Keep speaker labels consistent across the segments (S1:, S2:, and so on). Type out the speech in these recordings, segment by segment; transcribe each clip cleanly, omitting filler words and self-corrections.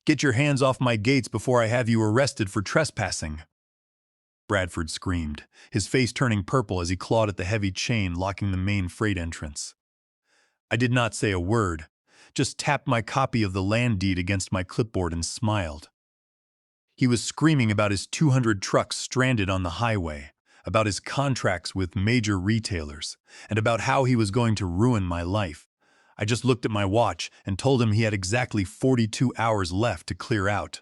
S1: Get your hands off my gates before I have you arrested for trespassing. Bradford screamed, his face turning purple as he clawed at the heavy chain locking the main freight entrance. I did not say a word, just tapped my copy of the land deed against my clipboard and smiled. He was screaming about his 200 trucks stranded on the highway, about his contracts with major retailers, and about how he was going to ruin my life. I just looked at my watch and told him he had exactly 42 hours left to clear out.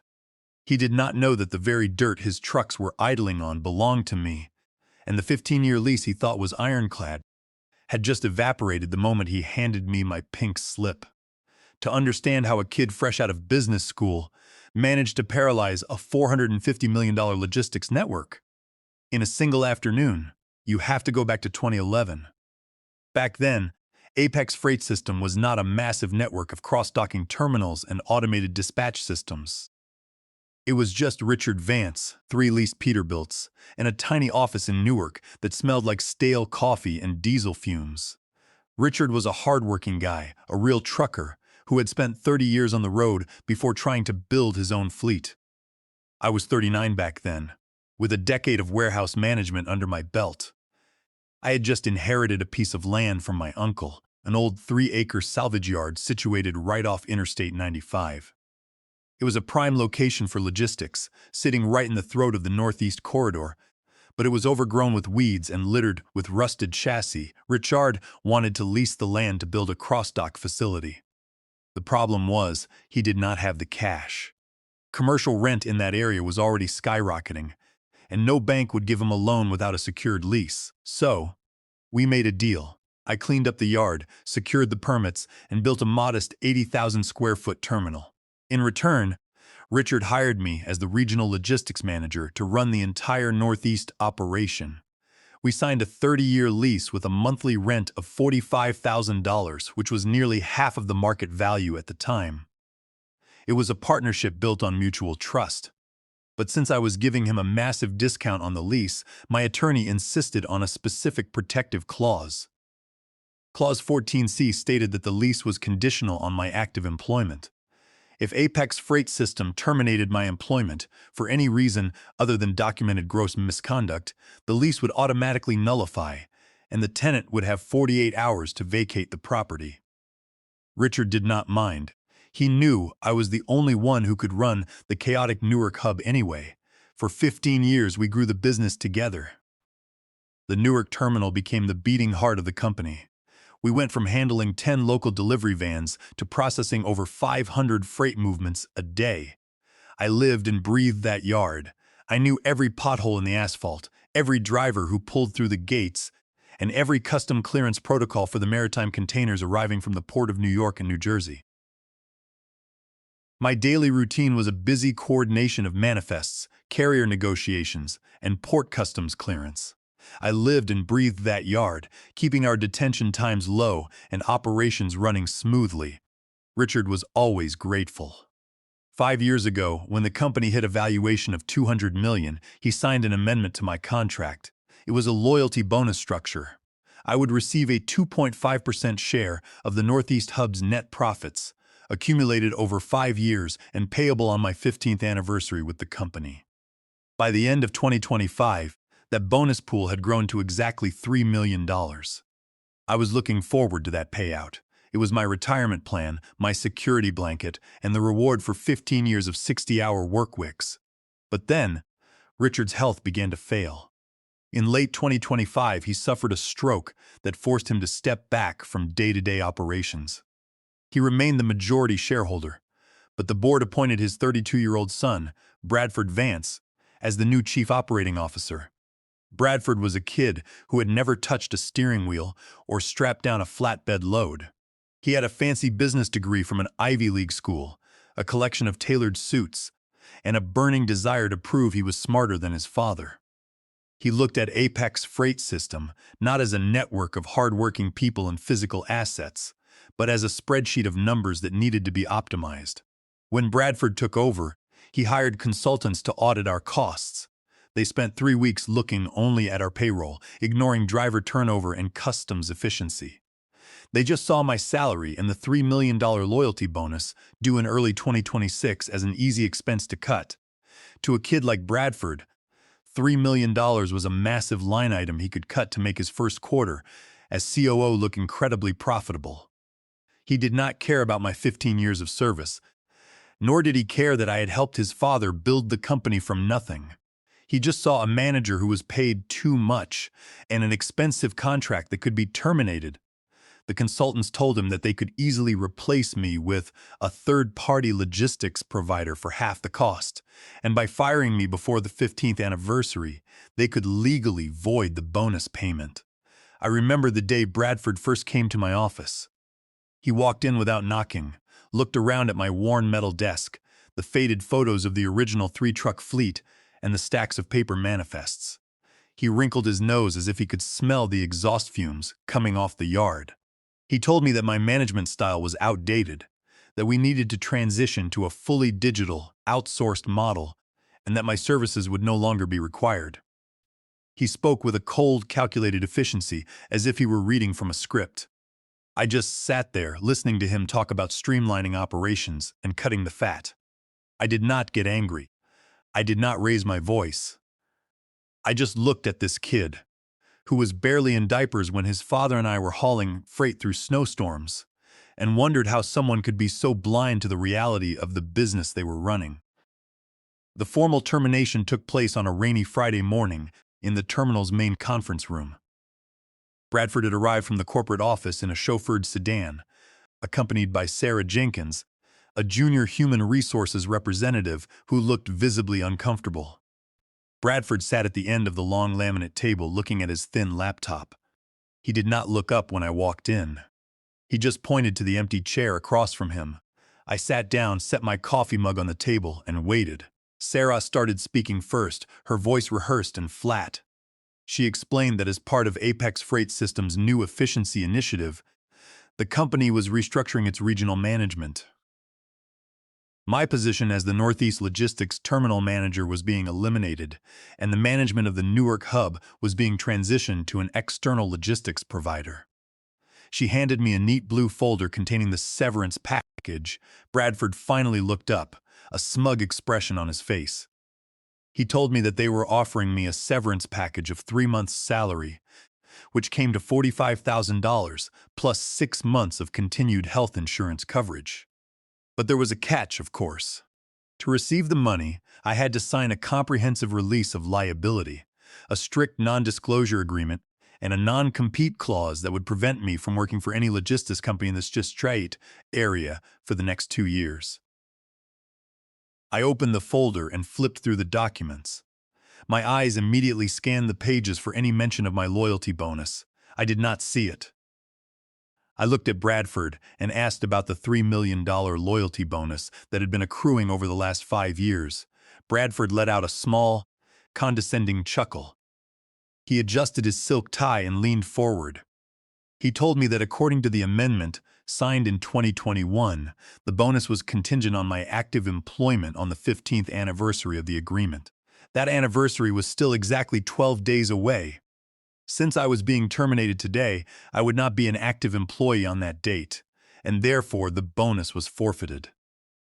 S1: He did not know that the very dirt his trucks were idling on belonged to me, and the 15-year lease he thought was ironclad had just evaporated the moment he handed me my pink slip. To understand how a kid fresh out of business school managed to paralyze a $450 million logistics network in a single afternoon, you have to go back to 2011. Back then, Apex Freight System was not a massive network of cross-docking terminals and automated dispatch systems. It was just Richard Vance, 3 leased Peterbilts, and a tiny office in Newark that smelled like stale coffee and diesel fumes. Richard was a hard-working guy, a real trucker, who had spent 30 years on the road before trying to build his own fleet. I was 39 back then, with a decade of warehouse management under my belt. I had just inherited a piece of land from my uncle, an old 3-acre salvage yard situated right off Interstate 95. It was a prime location for logistics, sitting right in the throat of the Northeast Corridor, but it was overgrown with weeds and littered with rusted chassis. Richard wanted to lease the land to build a cross-dock facility. The problem was, he did not have the cash. Commercial rent in that area was already skyrocketing, and no bank would give him a loan without a secured lease. So, we made a deal. I cleaned up the yard, secured the permits, and built a modest 80,000 square foot terminal. In return, Richard hired me as the regional logistics manager to run the entire Northeast operation. We signed a 30-year lease with a monthly rent of $45,000, which was nearly half of the market value at the time. It was a partnership built on mutual trust. But since I was giving him a massive discount on the lease, my attorney insisted on a specific protective clause. Clause 14C stated that the lease was conditional on my active employment. If Apex Freight System terminated my employment for any reason other than documented gross misconduct, the lease would automatically nullify, and the tenant would have 48 hours to vacate the property. Richard did not mind. He knew I was the only one who could run the chaotic Newark hub anyway. For 15 years, we grew the business together. The Newark terminal became the beating heart of the company. We went from handling 10 local delivery vans to processing over 500 freight movements a day. I lived and breathed that yard. I knew every pothole in the asphalt, every driver who pulled through the gates, and every custom clearance protocol for the maritime containers arriving from the Port of New York and New Jersey. My daily routine was a busy coordination of manifests, carrier negotiations, and port customs clearance. I lived and breathed that yard, keeping our detention times low and operations running smoothly. Richard was always grateful. 5 years ago, when the company hit a valuation of $200 million, he signed an amendment to my contract. It was a loyalty bonus structure. I would receive a 2.5% share of the Northeast Hub's net profits, accumulated over 5 years and payable on my 15th anniversary with the company. By the end of 2025, that bonus pool had grown to exactly $3 million. I was looking forward to that payout. It was my retirement plan, my security blanket, and the reward for 15 years of 60-hour work weeks. But then, Richard's health began to fail. In late 2025, he suffered a stroke that forced him to step back from day-to-day operations. He remained the majority shareholder, but the board appointed his 32-year-old son, Bradford Vance, as the new chief operating officer. Bradford was a kid who had never touched a steering wheel or strapped down a flatbed load. He had a fancy business degree from an Ivy League school, a collection of tailored suits, and a burning desire to prove he was smarter than his father. He looked at Apex Freight System not as a network of hard-working people and physical assets, but as a spreadsheet of numbers that needed to be optimized. When Bradford took over, he hired consultants to audit our costs. They spent 3 weeks looking only at our payroll, ignoring driver turnover and customs efficiency. They just saw my salary and the $3 million loyalty bonus due in early 2026 as an easy expense to cut. To a kid like Bradford, $3 million was a massive line item he could cut to make his first quarter as COO look incredibly profitable. He did not care about my 15 years of service, nor did he care that I had helped his father build the company from nothing. He just saw a manager who was paid too much and an expensive contract that could be terminated. The consultants told him that they could easily replace me with a third-party logistics provider for half the cost, and by firing me before the 15th anniversary, they could legally void the bonus payment. I remember the day Bradford first came to my office. He walked in without knocking, looked around at my worn metal desk, the faded photos of the original 3-truck fleet, and the stacks of paper manifests. He wrinkled his nose as if he could smell the exhaust fumes coming off the yard. He told me that my management style was outdated, that we needed to transition to a fully digital, outsourced model, and that my services would no longer be required. He spoke with a cold, calculated efficiency, as if he were reading from a script. I just sat there, listening to him talk about streamlining operations and cutting the fat. I did not get angry. I did not raise my voice. I just looked at this kid, who was barely in diapers when his father and I were hauling freight through snowstorms, and wondered how someone could be so blind to the reality of the business they were running. The formal termination took place on a rainy Friday morning in the terminal's main conference room. Bradford had arrived from the corporate office in a chauffeured sedan, accompanied by Sarah Jenkins, a junior human resources representative who looked visibly uncomfortable. Bradford sat at the end of the long laminate table looking at his thin laptop. He did not look up when I walked in. He just pointed to the empty chair across from him. I sat down, set my coffee mug on the table, and waited. Sarah started speaking first, her voice rehearsed and flat. She explained that as part of Apex Freight Systems' new efficiency initiative, the company was restructuring its regional management. My position as the Northeast Logistics Terminal Manager was being eliminated, and the management of the Newark hub was being transitioned to an external logistics provider. She handed me a neat blue folder containing the severance package. Bradford finally looked up, a smug expression on his face. He told me that they were offering me a severance package of 3 months' salary, which came to $45,000, plus 6 months of continued health insurance coverage. But there was a catch, of course. To receive the money, I had to sign a comprehensive release of liability, a strict non-disclosure agreement, and a non-compete clause that would prevent me from working for any logistics company in this Detroit area for the next 2 years. I opened the folder and flipped through the documents. My eyes immediately scanned the pages for any mention of my loyalty bonus. I did not see it. I looked at Bradford and asked about the $3 million loyalty bonus that had been accruing over the last 5 years. Bradford let out a small, condescending chuckle. He adjusted his silk tie and leaned forward. He told me that according to the amendment signed in 2021, the bonus was contingent on my active employment on the 15th anniversary of the agreement. That anniversary was still exactly 12 days away. Since I was being terminated today, I would not be an active employee on that date, and therefore the bonus was forfeited.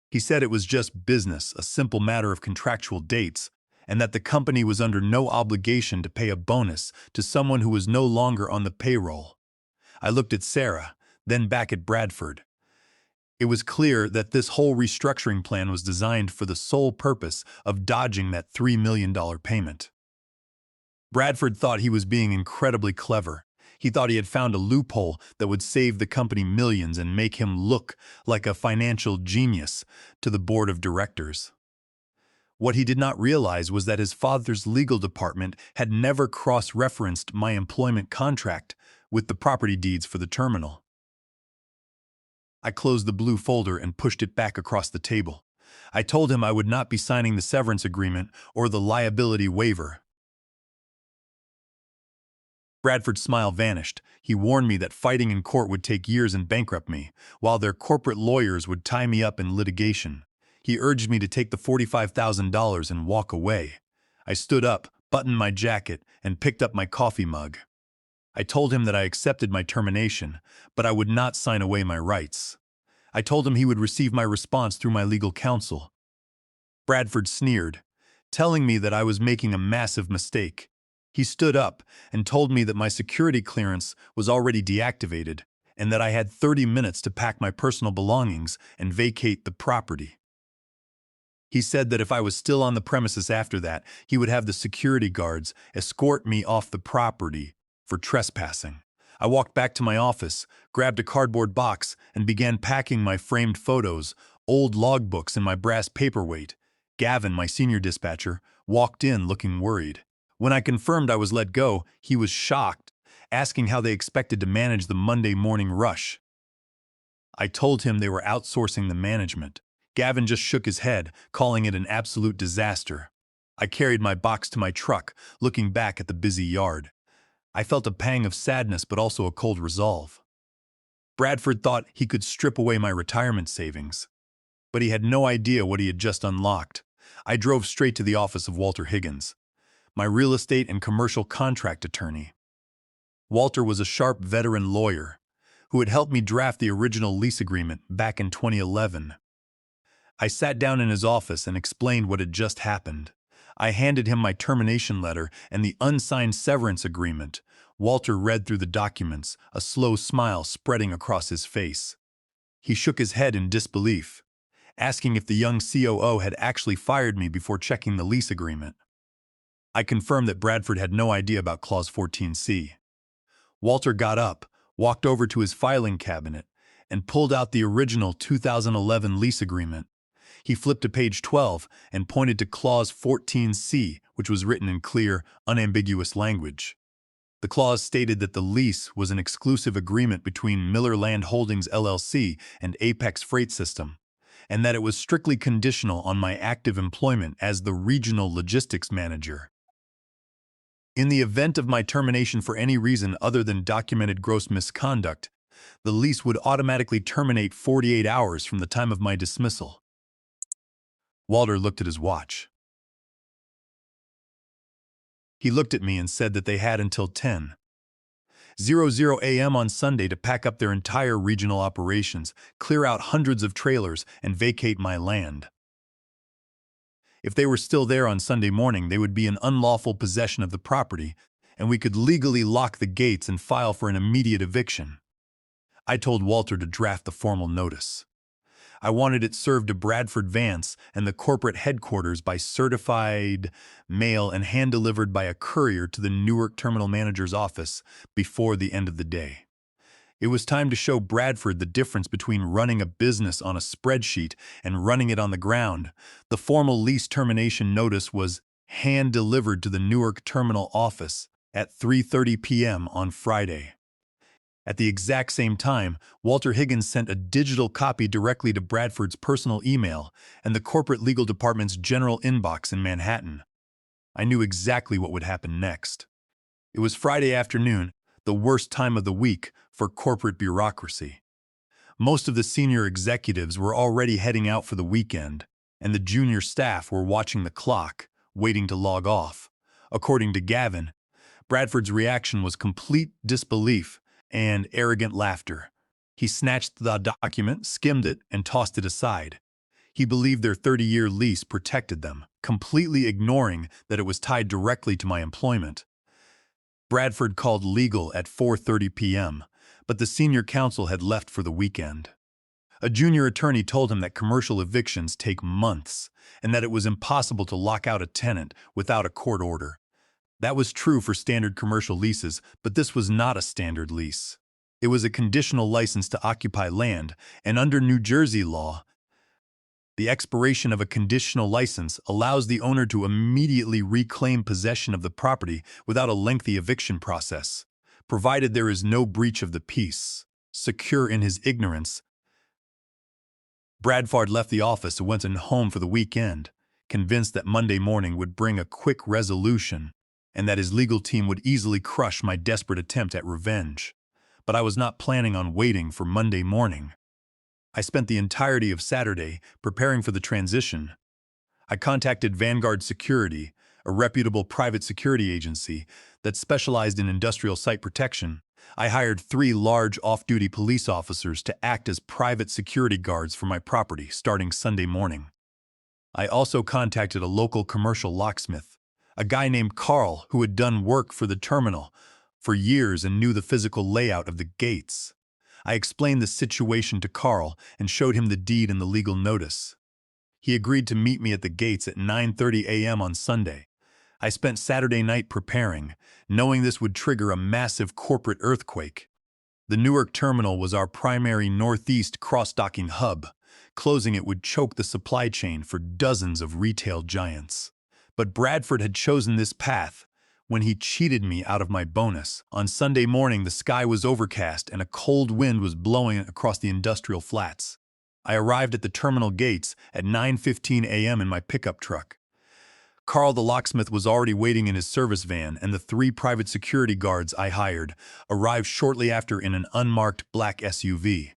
S1: He said it was just business, a simple matter of contractual dates, and that the company was under no obligation to pay a bonus to someone who was no longer on the payroll. I looked at Sarah, then back at Bradford. It was clear that this whole restructuring plan was designed for the sole purpose of dodging that $3 million payment. Bradford thought he was being incredibly clever. He thought he had found a loophole that would save the company millions and make him look like a financial genius to the board of directors. What he did not realize was that his father's legal department had never cross-referenced my employment contract with the property deeds for the terminal. I closed the blue folder and pushed it back across the table. I told him I would not be signing the severance agreement or the liability waiver. Bradford's smile vanished. He warned me that fighting in court would take years and bankrupt me, while their corporate lawyers would tie me up in litigation. He urged me to take the $45,000 and walk away. I stood up, buttoned my jacket, and picked up my coffee mug. I told him that I accepted my termination, but I would not sign away my rights. I told him he would receive my response through my legal counsel. Bradford sneered, telling me that I was making a massive mistake. He stood up and told me that my security clearance was already deactivated and that I had 30 minutes to pack my personal belongings and vacate the property. He said that if I was still on the premises after that, he would have the security guards escort me off the property for trespassing. I walked back to my office, grabbed a cardboard box, and began packing my framed photos, old logbooks, and my brass paperweight. Gavin, my senior dispatcher, walked in looking worried. When I confirmed I was let go, he was shocked, asking how they expected to manage the Monday morning rush. I told him they were outsourcing the management. Gavin just shook his head, calling it an absolute disaster. I carried my box to my truck, looking back at the busy yard. I felt a pang of sadness but also a cold resolve. Bradford thought he could strip away my retirement savings, but he had no idea what he had just unlocked. I drove straight to the office of Walter Higgins, my real estate and commercial contract attorney. Walter was a sharp veteran lawyer who had helped me draft the original lease agreement back in 2011. I sat down in his office and explained what had just happened. I handed him my termination letter and the unsigned severance agreement. Walter read through the documents, a slow smile spreading across his face. He shook his head in disbelief, asking if the young COO had actually fired me before checking the lease agreement. I confirmed that Bradford had no idea about Clause 14C. Walter got up, walked over to his filing cabinet, and pulled out the original 2011 lease agreement. He flipped to page 12 and pointed to Clause 14C, which was written in clear, unambiguous language. The clause stated that the lease was an exclusive agreement between Miller Land Holdings LLC and Apex Freight System, and that it was strictly conditional on my active employment as the regional logistics manager. In the event of my termination for any reason other than documented gross misconduct, the lease would automatically terminate 48 hours from the time of my dismissal. Walter looked at his watch. He looked at me and said that they had until 10:00 a.m. on Sunday to pack up their entire regional operations, clear out hundreds of trailers, and vacate my land. If they were still there on Sunday morning, they would be in unlawful possession of the property, and we could legally lock the gates and file for an immediate eviction. I told Walter to draft the formal notice. I wanted it served to Bradford Vance and the corporate headquarters by certified mail and hand-delivered by a courier to the Newark terminal manager's office before the end of the day. It was time to show Bradford the difference between running a business on a spreadsheet and running it on the ground. The formal lease termination notice was hand-delivered to the Newark terminal office at 3:30 p.m. on Friday. At the exact same time, Walter Higgins sent a digital copy directly to Bradford's personal email and the corporate legal department's general inbox in Manhattan. I knew exactly what would happen next. It was Friday afternoon, the worst time of the week for corporate bureaucracy. Most of the senior executives were already heading out for the weekend, and the junior staff were watching the clock, waiting to log off. According to Gavin, Bradford's reaction was complete disbelief and arrogant laughter. He snatched the document, skimmed it, and tossed it aside. He believed their 30-year lease protected them, completely ignoring that it was tied directly to my employment. Bradford called legal at 4:30 p.m., but the senior counsel had left for the weekend. A junior attorney told him that commercial evictions take months and that it was impossible to lock out a tenant without a court order. That was true for standard commercial leases, but this was not a standard lease. It was a conditional license to occupy land, and under New Jersey law, the expiration of a conditional license allows the owner to immediately reclaim possession of the property without a lengthy eviction process, provided there is no breach of the peace. Secure in his ignorance, Bradford left the office and went home for the weekend, convinced that Monday morning would bring a quick resolution and that his legal team would easily crush my desperate attempt at revenge. But I was not planning on waiting for Monday morning. I spent the entirety of Saturday preparing for the transition. I contacted Vanguard Security, a reputable private security agency that specialized in industrial site protection, I hired 3 large off-duty police officers to act as private security guards for my property starting Sunday morning. I also contacted a local commercial locksmith, a guy named Carl who had done work for the terminal for years and knew the physical layout of the gates. I explained the situation to Carl and showed him the deed and the legal notice. He agreed to meet me at the gates at 9:30 a.m. on Sunday. I spent Saturday night preparing, knowing this would trigger a massive corporate earthquake. The Newark terminal was our primary northeast cross-docking hub. Closing it would choke the supply chain for dozens of retail giants. But Bradford had chosen this path when he cheated me out of my bonus. On Sunday morning, the sky was overcast and a cold wind was blowing across the industrial flats. I arrived at the terminal gates at 9:15 a.m. in my pickup truck. Carl the locksmith was already waiting in his service van, and the 3 private security guards I hired arrived shortly after in an unmarked black SUV.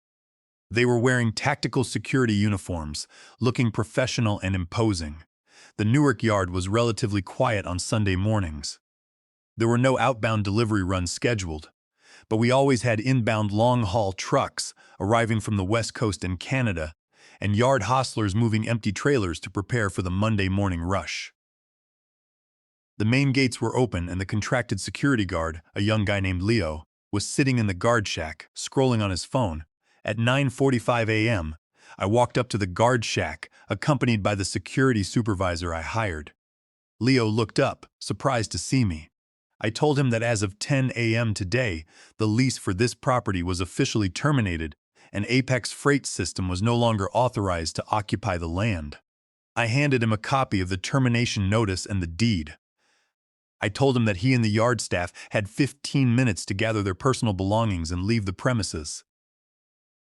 S1: They were wearing tactical security uniforms, looking professional and imposing. The Newark yard was relatively quiet on Sunday mornings. There were no outbound delivery runs scheduled, but we always had inbound long-haul trucks arriving from the West Coast and Canada, and yard hostlers moving empty trailers to prepare for the Monday morning rush. The main gates were open and the contracted security guard, a young guy named Leo, was sitting in the guard shack, scrolling on his phone. At 9:45 a.m., I walked up to the guard shack, accompanied by the security supervisor I hired. Leo looked up, surprised to see me. I told him that as of 10 a.m. today, the lease for this property was officially terminated, and Apex Freight System was no longer authorized to occupy the land. I handed him a copy of the termination notice and the deed. I told him that he and the yard staff had 15 minutes to gather their personal belongings and leave the premises.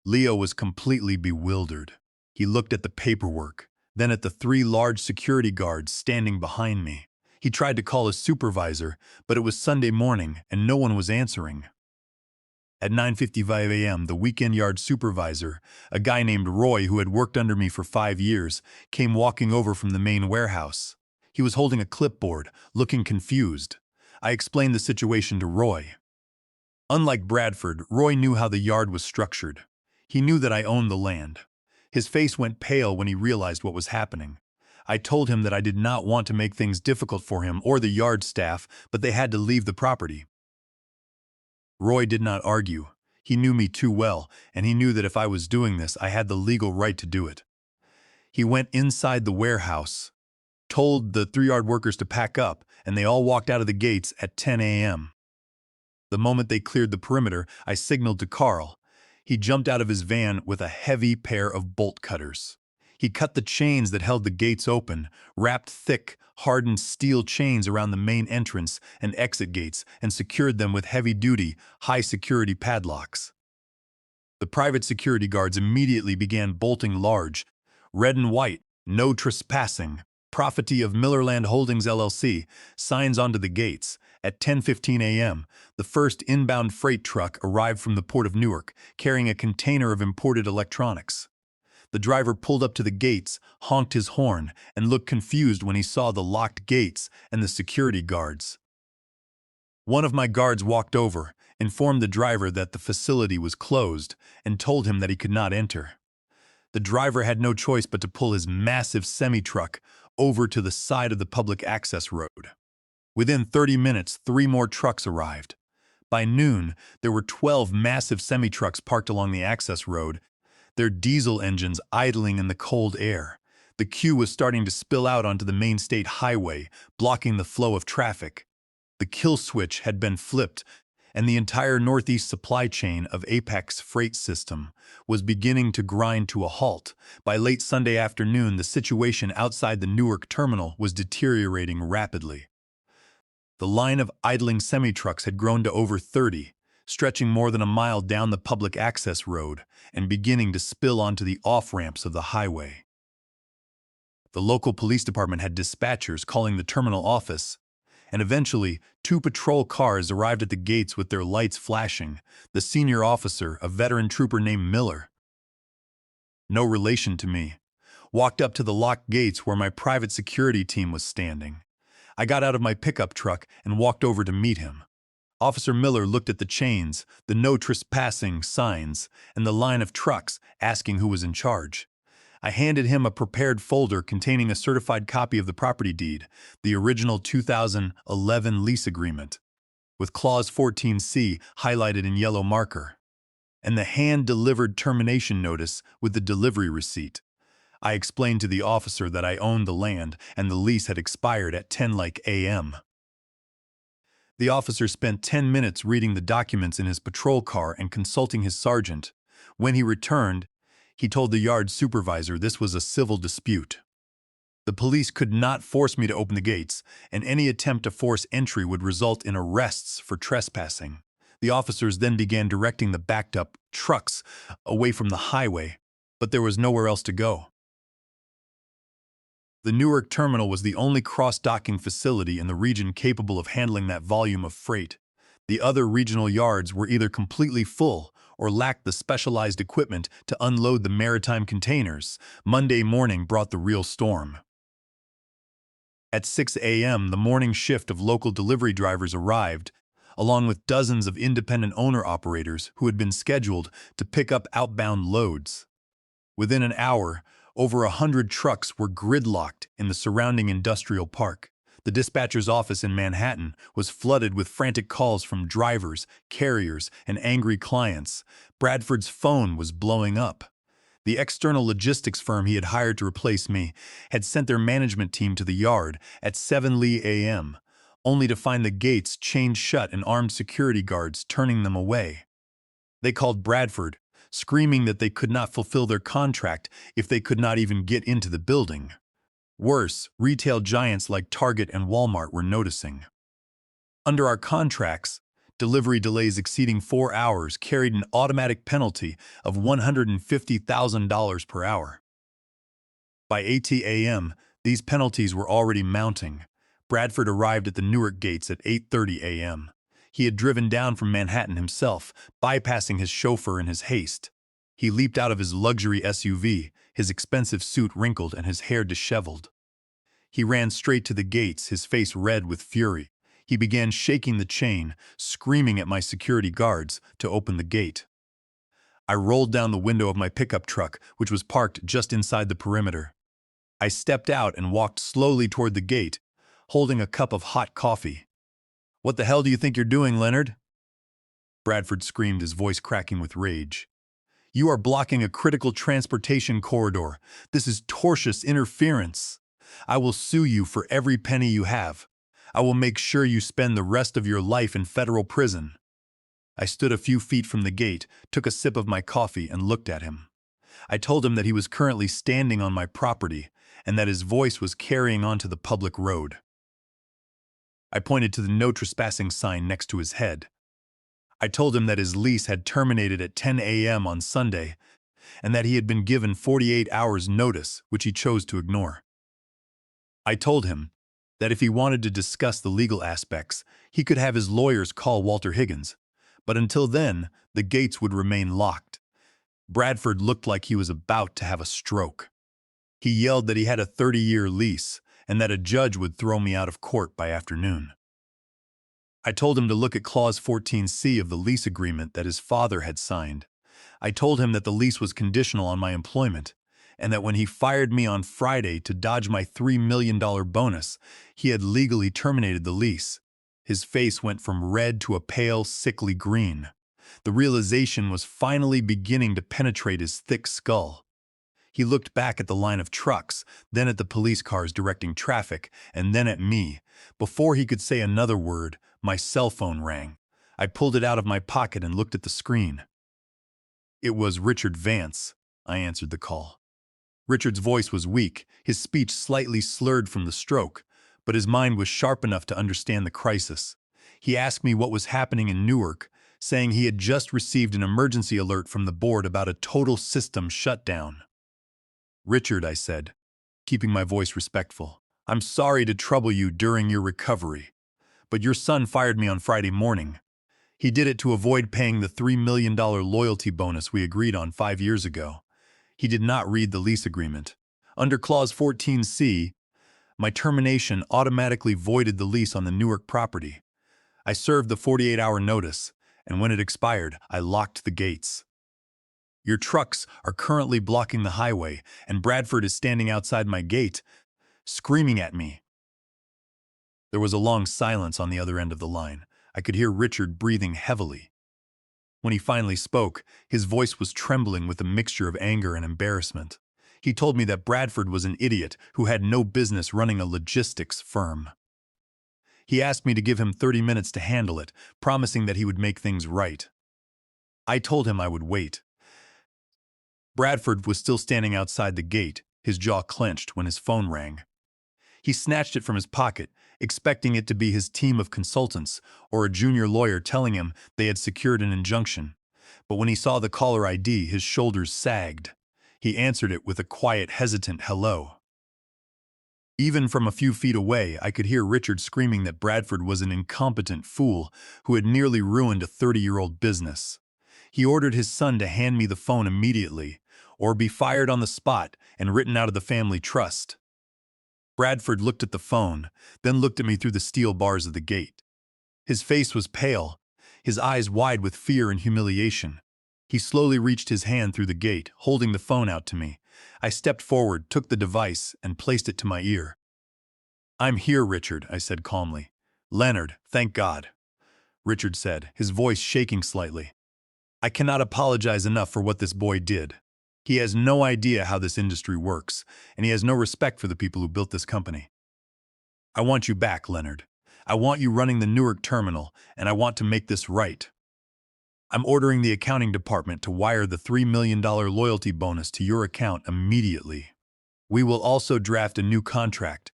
S1: Leo was completely bewildered. He looked at the paperwork, then at the 3 large security guards standing behind me. He tried to call his supervisor, but it was Sunday morning and no one was answering. At 9:55 a.m., the weekend yard supervisor, a guy named Roy who had worked under me for 5 years, came walking over from the main warehouse. He was holding a clipboard, looking confused. I explained the situation to Roy. Unlike Bradford, Roy knew how the yard was structured. He knew that I owned the land. His face went pale when he realized what was happening. I told him that I did not want to make things difficult for him or the yard staff, but they had to leave the property. Roy did not argue. He knew me too well, and he knew that if I was doing this, I had the legal right to do it. He went inside the warehouse, told the 3 yard workers to pack up, and they all walked out of the gates at 10 a.m. The moment they cleared the perimeter, I signaled to Carl. He jumped out of his van with a heavy pair of bolt cutters. He cut the chains that held the gates open, wrapped thick, hardened steel chains around the main entrance and exit gates, and secured them with heavy-duty, high-security padlocks. The private security guards immediately began bolting large, red and white, "No trespassing, property of Millerland Holdings LLC," signs onto the gates. At 10:15 a.m., the first inbound freight truck arrived from the port of Newark, carrying a container of imported electronics. The driver pulled up to the gates, honked his horn, and looked confused when he saw the locked gates and the security guards. One of my guards walked over, informed the driver that the facility was closed, and told him that he could not enter. The driver had no choice but to pull his massive semi-truck over to the side of the public access road. Within 30 minutes, 3 more trucks arrived. By noon, there were 12 massive semi-trucks parked along the access road, their diesel engines idling in the cold air. The queue was starting to spill out onto the main state highway, blocking the flow of traffic. The kill switch had been flipped, and the entire northeast supply chain of Apex Freight System was beginning to grind to a halt. By late Sunday afternoon, the situation outside the Newark terminal was deteriorating rapidly. The line of idling semi-trucks had grown to over 30, stretching more than a mile down the public access road and beginning to spill onto the off-ramps of the highway. The local police department had dispatchers calling the terminal office, and eventually 2 patrol cars arrived at the gates with their lights flashing. The senior officer, a veteran trooper named Miller, no relation to me, walked up to the locked gates where my private security team was standing. I got out of my pickup truck and walked over to meet him. Officer Miller looked at the chains, the no trespassing signs, and the line of trucks, asking who was in charge. I handed him a prepared folder containing a certified copy of the property deed, the original 2011 lease agreement, with Clause 14C highlighted in yellow marker, and the hand-delivered termination notice with the delivery receipt. I explained to the officer that I owned the land and the lease had expired at 10 a.m. The officer spent 10 minutes reading the documents in his patrol car and consulting his sergeant. When he returned, he told the yard supervisor this was a civil dispute. The police could not force me to open the gates, and any attempt to force entry would result in arrests for trespassing. The officers then began directing the backed-up trucks away from the highway, but there was nowhere else to go. The Newark terminal was the only cross-docking facility in the region capable of handling that volume of freight. The other regional yards were either completely full or lacked the specialized equipment to unload the maritime containers. Monday morning brought the real storm. At 6 a.m., the morning shift of local delivery drivers arrived, along with dozens of independent owner-operators who had been scheduled to pick up outbound loads. Within an hour, over 100 trucks were gridlocked in the surrounding industrial park. The dispatcher's office in Manhattan was flooded with frantic calls from drivers, carriers, and angry clients. Bradford's phone was blowing up. The external logistics firm he had hired to replace me had sent their management team to the yard at 7 a.m., only to find the gates chained shut and armed security guards turning them away. They called Bradford, screaming that they could not fulfill their contract if they could not even get into the building. Worse, retail giants like Target and Walmart were noticing. Under our contracts, delivery delays exceeding 4 hours carried an automatic penalty of $150,000 per hour. By 8 a.m., these penalties were already mounting. Bradford arrived at the Newark gates at 8:30 a.m. He had driven down from Manhattan himself, bypassing his chauffeur in his haste. He leaped out of his luxury SUV, his expensive suit wrinkled and his hair disheveled. He ran straight to the gates, his face red with fury. He began shaking the chain, screaming at my security guards to open the gate. I rolled down the window of my pickup truck, which was parked just inside the perimeter. I stepped out and walked slowly toward the gate, holding a cup of hot coffee. "What the hell do you think you're doing, Leonard?" Bradford screamed, his voice cracking with rage. "You are blocking a critical transportation corridor. This is tortious interference. I will sue you for every penny you have. I will make sure you spend the rest of your life in federal prison." I stood a few feet from the gate, took a sip of my coffee, and looked at him. I told him that he was currently standing on my property and that his voice was carrying on to the public road. I pointed to the no trespassing sign next to his head. I told him that his lease had terminated at 10 a.m. on Sunday and that he had been given 48 hours' notice, which he chose to ignore. I told him that if he wanted to discuss the legal aspects, he could have his lawyers call Walter Higgins, but until then, the gates would remain locked. Bradford looked like he was about to have a stroke. He yelled that he had a 30-year lease and that a judge would throw me out of court by afternoon. I told him to look at Clause 14C of the lease agreement that his father had signed. I told him that the lease was conditional on my employment, and that when he fired me on Friday to dodge my $3 million bonus, he had legally terminated the lease. His face went from red to a pale, sickly green. The realization was finally beginning to penetrate his thick skull. He looked back at the line of trucks, then at the police cars directing traffic, and then at me. Before he could say another word, my cell phone rang. I pulled it out of my pocket and looked at the screen. It was Richard Vance. I answered the call. Richard's voice was weak, his speech slightly slurred from the stroke, but his mind was sharp enough to understand the crisis. He asked me what was happening in Newark, saying he had just received an emergency alert from the board about a total system shutdown. "Richard," I said, keeping my voice respectful, "I'm sorry to trouble you during your recovery, but your son fired me on Friday morning. He did it to avoid paying the $3 million loyalty bonus we agreed on 5 years ago. He did not read the lease agreement. Under Clause 14C, My termination automatically voided the lease on the Newark property. I served the 48-hour notice, and when it expired, I locked the gates. Your trucks are currently blocking the highway, and Bradford is standing outside my gate, screaming at me. There was a long silence on the other end of the line. I could hear Richard breathing heavily. When he finally spoke, his voice was trembling with a mixture of anger and embarrassment. He told me that Bradford was an idiot who had no business running a logistics firm. He asked me to give him 30 minutes to handle it, promising that he would make things right. I told him I would wait. Bradford was still standing outside the gate, his jaw clenched when his phone rang. He snatched it from his pocket, expecting it to be his team of consultants or a junior lawyer telling him they had secured an injunction. But when he saw the caller ID, his shoulders sagged. He answered it with a quiet, hesitant hello. Even from a few feet away, I could hear Richard screaming that Bradford was an incompetent fool who had nearly ruined a 30-year-old business. He ordered his son to hand me the phone immediately, or be fired on the spot and written out of the family trust. Bradford looked at the phone, then looked at me through the steel bars of the gate. His face was pale, his eyes wide with fear and humiliation. He slowly reached his hand through the gate, holding the phone out to me. I stepped forward, took the device, and placed it to my ear. "I'm here, Richard," I said calmly. "Leonard, thank God," Richard said, his voice shaking slightly. "I cannot apologize enough for what this boy did. He has no idea how this industry works, and he has no respect for the people who built this company. I want you back, Leonard. I want you running the Newark terminal, and I want to make this right. I'm ordering the accounting department to wire the $3 million loyalty bonus to your account immediately. We will also draft a new contract,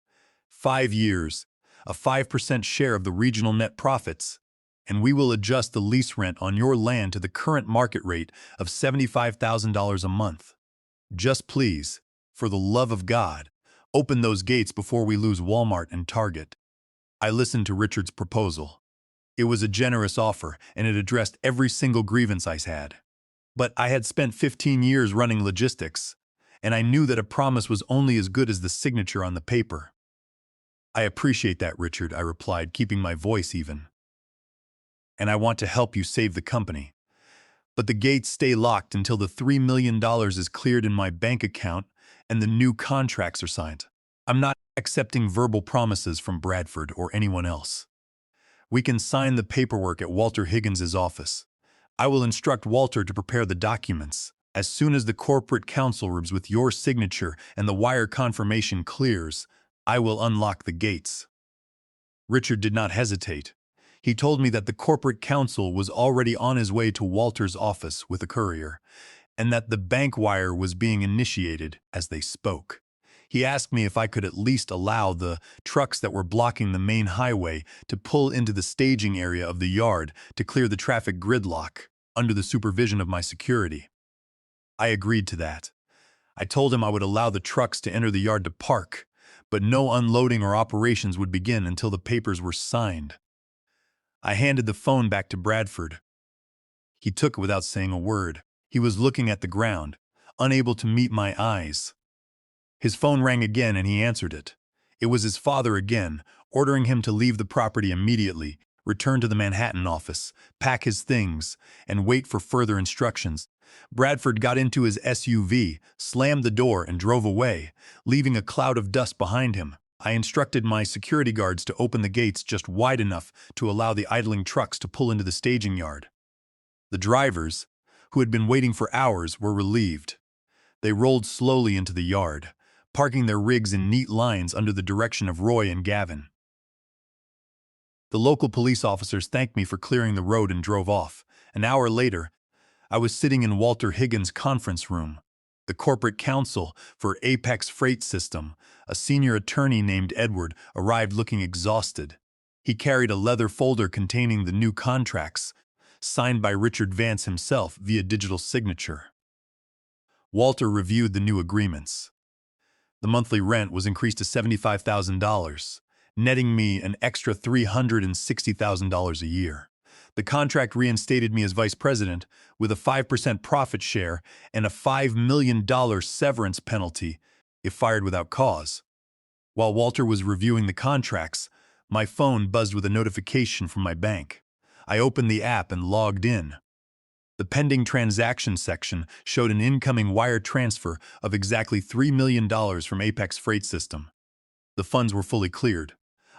S1: 5 years, a 5% share of the regional net profits, and we will adjust the lease rent on your land to the current market rate of $75,000 a month. Just please, for the love of God, open those gates before we lose Walmart and Target." I listened to Richard's proposal. It was a generous offer, and it addressed every single grievance I had. But I had spent 15 years running logistics, and I knew that a promise was only as good as the signature on the paper. "I appreciate that, Richard," I replied, keeping my voice even. "And I want to help you save the company. But the gates stay locked until the $3 million is cleared in my bank account and the new contracts are signed. I'm not accepting verbal promises from Bradford or anyone else. We can sign the paperwork at Walter Higgins's office. I will instruct Walter to prepare the documents. As soon as the corporate counsel rubs with your signature and the wire confirmation clears, I will unlock the gates." Richard did not hesitate. He told me that the corporate counsel was already on his way to Walter's office with a courier, and that the bank wire was being initiated as they spoke. He asked me if I could at least allow the trucks that were blocking the main highway to pull into the staging area of the yard to clear the traffic gridlock under the supervision of my security. I agreed to that. I told him I would allow the trucks to enter the yard to park, but no unloading or operations would begin until the papers were signed. I handed the phone back to Bradford. He took it without saying a word. He was looking at the ground, unable to meet my eyes. His phone rang again and he answered it. It was his father again, ordering him to leave the property immediately, return to the Manhattan office, pack his things, and wait for further instructions. Bradford got into his SUV, slammed the door, and drove away, leaving a cloud of dust behind him. I instructed my security guards to open the gates just wide enough to allow the idling trucks to pull into the staging yard. The drivers, who had been waiting for hours, were relieved. They rolled slowly into the yard, parking their rigs in neat lines under the direction of Roy and Gavin. The local police officers thanked me for clearing the road and drove off. An hour later, I was sitting in Walter Higgins' conference room. The corporate counsel for Apex Freight System, a senior attorney named Edward, arrived looking exhausted. He carried a leather folder containing the new contracts, signed by Richard Vance himself via digital signature. Walter reviewed the new agreements. The monthly rent was increased to $75,000, netting me an extra $360,000 a year. The contract reinstated me as vice president with a 5% profit share and a $5 million severance penalty if fired without cause. While Walter was reviewing the contracts, my phone buzzed with a notification from my bank. I opened the app and logged in. The pending transaction section showed an incoming wire transfer of exactly $3 million from Apex Freight System. The funds were fully cleared.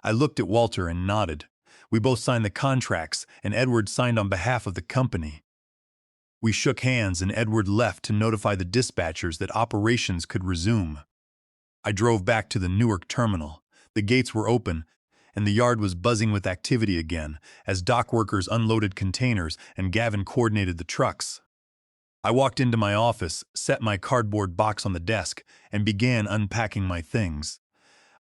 S1: I looked at Walter and nodded. We both signed the contracts, and Edward signed on behalf of the company. We shook hands, and Edward left to notify the dispatchers that operations could resume. I drove back to the Newark terminal. The gates were open, and the yard was buzzing with activity again as dock workers unloaded containers and Gavin coordinated the trucks. I walked into my office, set my cardboard box on the desk, and began unpacking my things.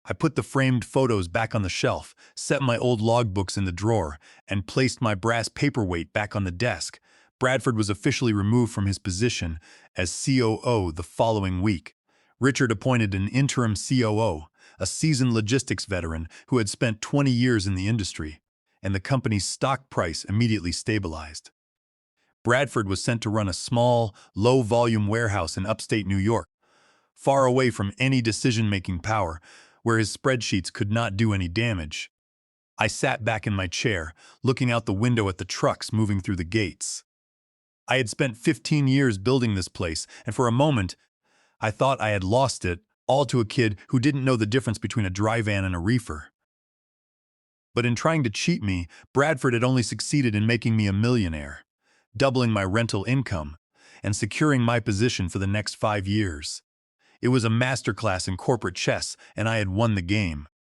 S1: I put the framed photos back on the shelf, set my old logbooks in the drawer, and placed my brass paperweight back on the desk. Bradford was officially removed from his position as COO the following week. Richard appointed an interim COO, a seasoned logistics veteran who had spent 20 years in the industry, and the company's stock price immediately stabilized. Bradford was sent to run a small, low-volume warehouse in upstate New York, far away from any decision-making power, where his spreadsheets could not do any damage. I sat back in my chair, looking out the window at the trucks moving through the gates. I had spent 15 years building this place, and for a moment, I thought I had lost it, all to a kid who didn't know the difference between a dry van and a reefer. But in trying to cheat me, Bradford had only succeeded in making me a millionaire, doubling my rental income, and securing my position for the next 5 years. It was a masterclass in corporate chess, and I had won the game.